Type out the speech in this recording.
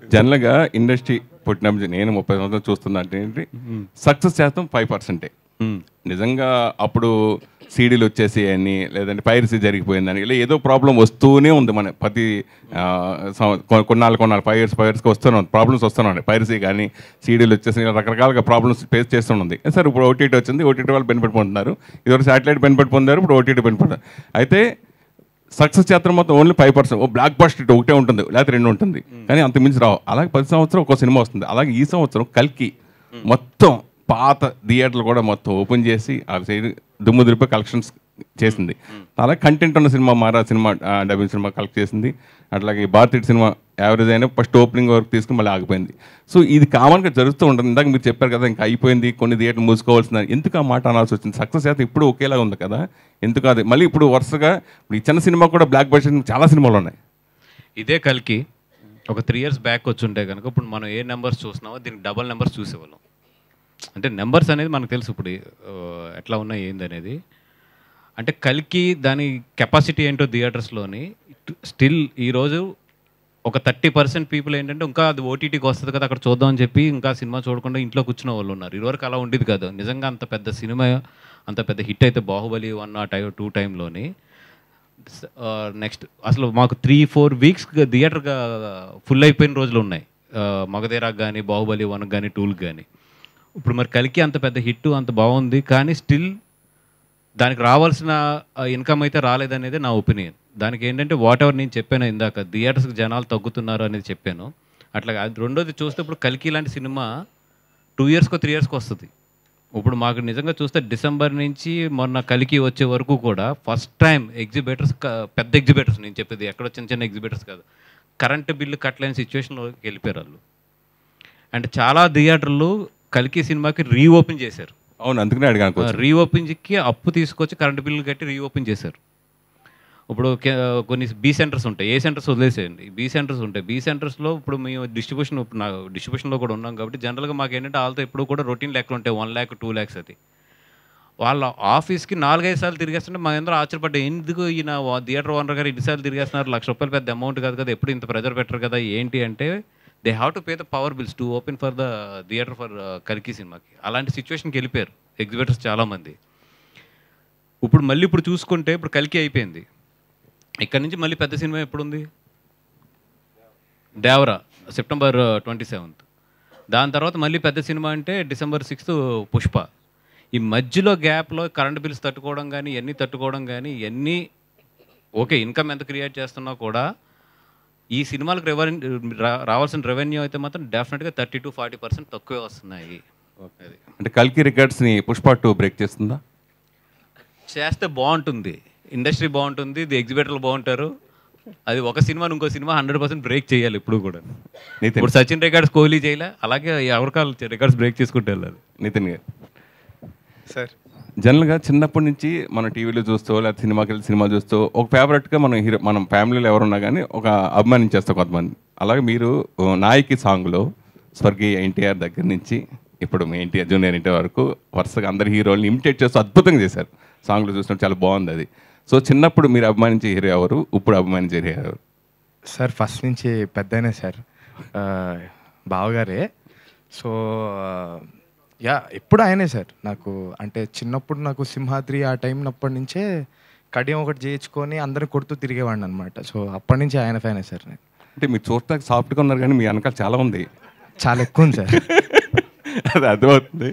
జనరల్‌గా ఇండస్ట్రీ పుట్టినప్పుడు నేను 30 సంవత్సరాలు చూస్తున్నా అంటే ఏంటి సక్సెస్ శాతం 5%. నిజంగా అప్పుడు సీడీలు వచ్చేసాయని లేదంటే పైరసీ జరిగిపోయిందని ఇలా ఏదో ప్రాబ్లం వస్తూనే ఉంది మన ప్రతి కొన్నాళ్ళు 5 ఇయర్స్కి వస్తూనే ఉంది ప్రాబ్లమ్స్ వస్తూనే ఉన్నాయి. పైరసీ కానీ సీడీలు వచ్చేసి రకరకాలుగా ప్రాబ్లమ్స్ ఫేస్ చేస్తూనే సార్. ఇప్పుడు ఓటీటీ వచ్చింది, ఓటీటీ వాళ్ళు బెనిఫిట్ పొందుతున్నారు. ఇదివరకు శాటిలైట్ బెనిఫిట్ పొందారు, ఇప్పుడు ఓటీటీ బెనిఫిట్. అయితే సక్సెస్ చేత్రం మొత్తం ఓన్లీ 5%. ఓ బ్లాక్ బస్టర్ ఒకటే ఉంటుంది, లేకపోతే 2 ఉంటుంది, కానీ అంత మించి రావు. అలాగే 10 సంవత్సరం ఒక సినిమా వస్తుంది. అలాగే ఈ సంవత్సరం కల్కి మొత్తం పాత థియేటర్లు కూడా మొత్తం ఓపెన్ చేసి ఆ సైడ్ దుమ్ము దులిపి కలెక్షన్స్ చేసింది. అలాగే కంటెంట్ ఉన్న సినిమా మారా సినిమా డబ్బింగ్ సినిమా కలెక్ట్ చేసింది. అట్లాగే భారతీయ సినిమా యావరేజ్ అయినా ఫస్ట్ ఓపెనింగ్ వరకు తీసుకుని మళ్ళీ ఆగిపోయింది. సో ఇది కామన్గా జరుగుతూ ఉంటుంది. ఇందాక మీరు చెప్పారు కదా, ఇంకా అయిపోయింది, కొన్ని థియేటర్లు మూసుకోవాల్సింది. ఎందుకు ఆ మాట అనాల్సి వచ్చింది? సక్సెస్ అయితే ఇప్పుడు ఒకేలా ఉంది కదా, ఎందుకు అది మళ్ళీ ఇప్పుడు వరుసగా ఇప్పుడు ఈ చిన్న సినిమా కూడా బ్లాక్ బస్టర్ చాలా సినిమాలు ఉన్నాయి. ఇదే కల్కి ఒక 3 years బ్యాక్ వచ్చి ఉంటే కనుక ఇప్పుడు మనం ఏ నెంబర్స్ చూసినామో దీనికి డబల్ నెంబర్స్ చూసేవాళ్ళం. అంటే నెంబర్స్ అనేది మనకు తెలుసు ఇప్పుడు ఎట్లా ఉన్నాయి ఏందనేది. అంటే కల్కి దాని కెపాసిటీ ఏంటో థియేటర్స్లోని స్టిల్ ఈరోజు ఒక 30% పీపుల్ ఏంటంటే ఇంకా అది ఓటీటీకి వస్తుంది కదా అక్కడ చూద్దామని చెప్పి ఇంకా సినిమా చూడకుండా ఇంట్లో కూర్చున్న వాళ్ళు ఉన్నారు. ఇదివరకు అలా ఉండేది కాదు. నిజంగా అంత పెద్ద సినిమా అంత పెద్ద హిట్ అయితే బాహుబలి 1 ఆ 2 టైంలోని నెక్స్ట్ అసలు మాకు 3-4 weeks థియేటర్గా ఫుల్ అయిపోయిన రోజులు ఉన్నాయి. మగధీరాకు కానీ బాహుబలి 1 కానీ 2 కానీ. ఇప్పుడు మరి కల్కి అంత పెద్ద హిట్ అంత బాగుంది, కానీ స్టిల్ దానికి రావాల్సిన ఇన్కమ్ అయితే రాలేదనేది నా ఒపీనియన్. దానికి ఏంటంటే వాట్ ఎవర్ నేను చెప్పాను ఇందాక, థియేటర్స్కి జనాలు తగ్గుతున్నారు అనేది చెప్పాను. అట్లా రెండోది చూస్తే ఇప్పుడు కల్కి లాంటి సినిమా 2 yearsకో 3 yearsకో వస్తుంది. ఇప్పుడు మాకు నిజంగా చూస్తే డిసెంబర్ నుంచి మొన్న కల్కి వచ్చే వరకు కూడా ఫస్ట్ టైం ఎగ్జిబిటర్స్, పెద్ద ఎగ్జిబిటర్స్ నేను చెప్పేది ఎక్కడో చిన్న చిన్న ఎగ్జిబిటర్స్ కాదు, కరెంటు బిల్లు కట్టలేని సిచ్యువేషన్లోకి వెళ్ళిపోయారు వాళ్ళు. అండ్ చాలా థియేటర్లు కల్కి సినిమాకి రీఓపెన్ చేశారు. అవును, అందుకనే అడిగాను. రీఓపెన్కి అప్పు తీసుకొచ్చి కరెంటు బిల్లు కట్టి రీఓపెన్ చేశారు. ఇప్పుడు కొన్ని బీ సెంటర్స్ ఉంటాయి, ఏ సెంటర్స్ వదిలేసేయండి, బీ సెంటర్స్ ఉంటాయి. బీ సెంటర్స్లో ఇప్పుడు మేము డిస్ట్రిబ్యూషన్, ఇప్పుడు నా డిస్ట్రిబ్యూషన్లో కూడా ఉన్నాం కాబట్టి జనరల్గా మాకు ఏంటంటే వాళ్ళతో ఎప్పుడు కూడా రొటీన్ లెక్కలు ఉంటాయి. 1 lakh 2 lakhs అది వాళ్ళ ఆఫీస్కి 4-5 సార్లు తిరిగేస్తుంటే మా అందరూ ఆశ్చర్యపడ్డా, ఎందుకు ఈయన థియేటర్ ఓనర్ గారు ఇన్నిసార్లు తిరిగేస్తున్నారు, ₹1,00,000 పెద్ద అమౌంట్ కాదు కదా, ఎప్పుడు ఇంత ప్రెజర్ పెట్టరు కదా ఏంటి అంటే they have to pay the power bills to open for the theatre for కల్కి సినిమాకి. అలాంటి సిచ్యువేషన్కి వెళ్ళిపోయారు ఎగ్జిబిటర్స్ చాలామంది. ఇప్పుడు చూసుకుంటే ఇప్పుడు కల్కి అయిపోయింది, ఇక్కడ నుంచి మళ్ళీ పెద్ద సినిమా ఎప్పుడుంది? Devara September 27th. దాని తర్వాత మళ్ళీ పెద్ద సినిమా అంటే December 6th పుష్ప. ఈ మధ్యలో గ్యాప్లో కరెంట్ బిల్స్ తట్టుకోవడం కానీ ఇవన్నీ తట్టుకోవడం కానీ ఇవన్నీ ఓకే, ఇన్కమ్ ఎంత క్రియేట్ చేస్తున్నా కూడా ఈ సినిమాలకు రావాల్సిన రెవెన్యూ అయితే మాత్రం డెఫినెట్గా 30-40% తక్కువే వస్తున్నాయి. అది అంటే కల్కి రికార్డ్స్ని పుష్ప 2 బ్రేక్ చేస్తుందా? చేస్తే బాగుంటుంది, ఇండస్ట్రీ బాగుంటుంది, ది ఎగ్జిబిటర్లు బాగుంటారు. అది ఒక సినిమా ఇంకో సినిమా 100% బ్రేక్ చేయాలి ఇప్పుడు కూడా. ఇప్పుడు సచిన్ రికార్డ్స్ కోహ్లీ చేయలే, అలాగే ఎవరికాలు రికార్డ్స్ బ్రేక్ చేసుకుంటూ వెళ్ళాలి. నితిన్ గారు సార్, జనరల్గా చిన్నప్పటి నుంచి మనం టీవీలో చూస్తూ లేదా సినిమాకి వెళ్ళి సినిమా చూస్తూ ఒక ఫేవరెట్గా మనం హీరో, మనం ఫ్యామిలీలో ఎవరున్నా కానీ ఒక అభిమానించేస్తాం కొంతమంది. అలాగే మీరు నాయకి సాంగ్లో స్వర్గీయ ఎన్టీఆర్ దగ్గర నుంచి ఇప్పుడు మీ ఎన్టీఆర్ జూనియర్ ఎన్టీఆర్ వరకు వరుసగా అందరి హీరోల్ని ఇమిటేట్ చేస్తూ అద్భుతంగా చేశారు. సాంగ్లో చూసినట్టు చాలా బాగుంది అది. సో చిన్నప్పుడు మీరు అభిమానించే హీరో ఎవరు, ఇప్పుడు అభిమానించే హీరో ఎవరు? సార్ ఫస్ట్ నుంచి పెద్దనే సార్, బావగారే. సో ఎప్పుడు ఆయనే సార్ నాకు. అంటే చిన్నప్పుడు నాకు సింహాద్రి ఆ టైం అప్పటి నుంచే కడియం ఒకటి చేయించుకొని అందరిని కొడుతూ తిరిగేవాడిని అనమాట. సో అప్పటి నుంచి ఆయన ఫ్యానే సార్ నేను. అంటే మీరు చూడటానికి సాఫ్ట్గా ఉన్నారు కానీ మీ వెనకాల చాలా ఉంది, చాలా ఎక్కువ ఉంది సార్. అది అర్థమవుతుంది.